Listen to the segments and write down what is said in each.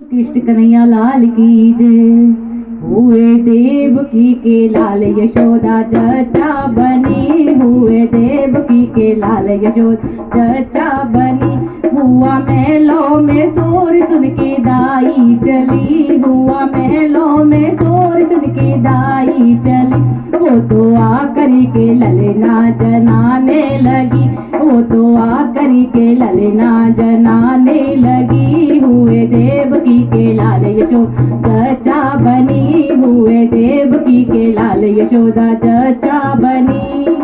कृष्ण कन्हैया लाल की जय। हुए देवकी के लाल यशोदा जचा बनी, हुए देवकी के लाल यशोदा जचा बनी। हुआ महलों में शोर सुन के दाई चली, हुआ महलों में शोर सुन के दाई चली। वो तो आकर के ललना जनाने लगी, वो तो आकर के ललना जनाने लगी। हुए देवकी के लाल यशोदा जचा बनी, हुए देवकी के लाल यशोदा जचा बनी।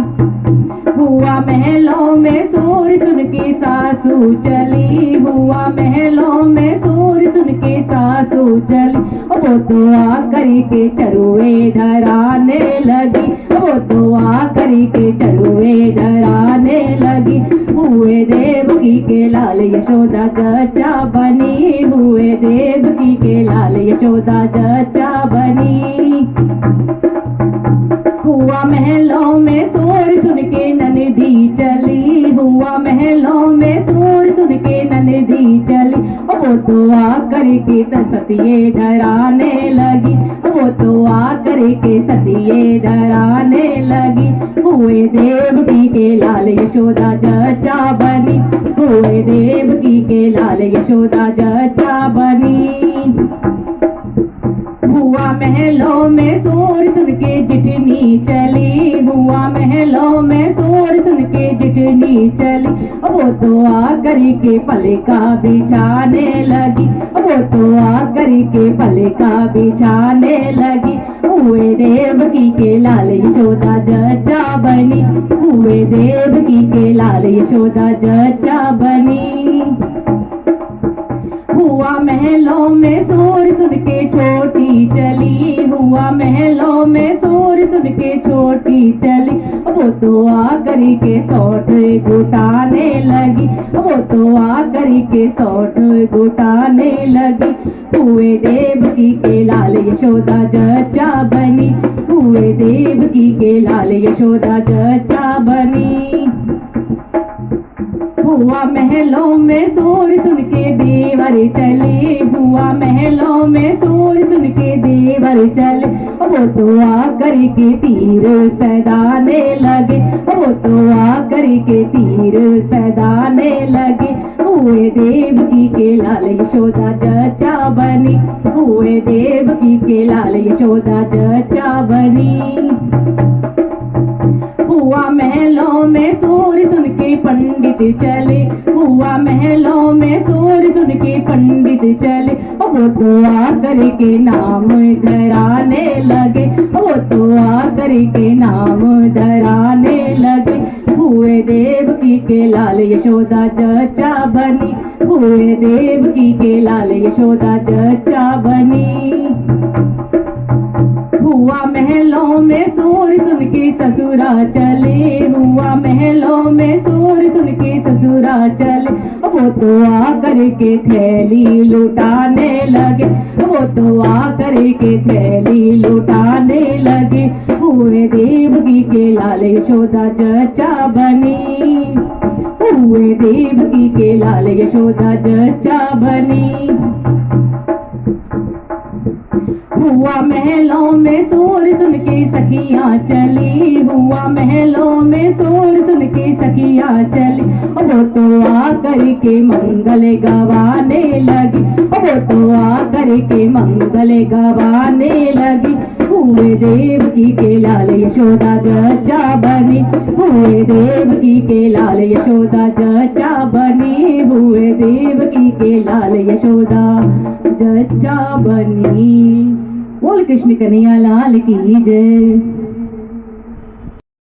हुआ महलों में शोर सुन के सासू चली, हुआ महलों में शोर सुन के सासू चली। वो तो आकर के चरुए धराने लगी, वो तो आकर के चरुए धराने लगी। हुए देवकी के लाल यशोदा जचा बनी, हुए देवकी के लाल यशोदा जचा बनी। हुआ महलों में शोर सुन के ननदी चली, हुआ महलों में शोर सुन के ननदी चली। वो तो आकर के सतिये धराने लगी, वो तो आकर के सतिये धराने लगी। हुए देवकी के लाल यशोदा जचा बनी, हुए देवकी के लाल यशोदा जचा बनी। हुआ महलों में शोर सुन के जिठनी चली, हुआ महलों में शोर सुन के जिठनी चली। वो तो आकर के पलका बिछाने लगी, वो तो आकर के पलका बिछाने लगी। हुए देवकी के लाल यशोदा जचा बनी, हुए देवकी के लाल यशोदा जचा बनी। हुआ महलों में शोर सुन के छोटी चली, हुआ महलों में शोर सुन के छोटी चली। वो तो आकर के सौठ गुटाने लगी, वो तो आकर के सौठ गुटाने लगी। हुए देवकी के लाल यशोदा जचा बनी, हुए देवकी के लाल यशोदा जचा बनी। हुआ महलों में शोर सुन के देवर चले, हुआ महलों में शोर सुन के देवर चले। वो तो आकर के तीर सदाने लगे, वो तो आकर के तीर सदाने लगे। हुए देवकी के लाल यशोदा जचा बनी, हुए देवकी के लाल यशोदा जचा बनी। हुआ महलों में शोर सुन के पंडित चले, हुआ महलों में शोर सुन के पंडित चले। वो तो आकर के नाम धराने लगे, वो तो आकर के नाम धराने लगे। हुए देवकी के लाल यशोदा जचा बनी, हुए देवकी के लाल यशोदा जचा बनी। हुआ महलों में शोर सुन के ससुरा चले, हुआ महलों में शोर सुन के ससुरा चले। वो तो आकर के थैली लुटाने लगे, वो तो आकर के थैली लुटाने लगे। हुए देवकी के लाल यशोदा जचा बनी, हुए देवकी के लाल यशोदा जचा बनी। हुआ महलों में शोर सुन के सखियां चली, हुआ महलों में शोर सुन के सखियां चली। वो तो आकर के मंगल गवाने लगी, वो तो आकर के मंगल गवाने लगी। हुए देवकी के लाल यशोदा जचा बनी, हुए देवकी के लाल यशोदा जचा बनी, हुए देवकी के लाल यशोदा जचा बनी। बोल कृष्ण कन्हैया लाल की जय।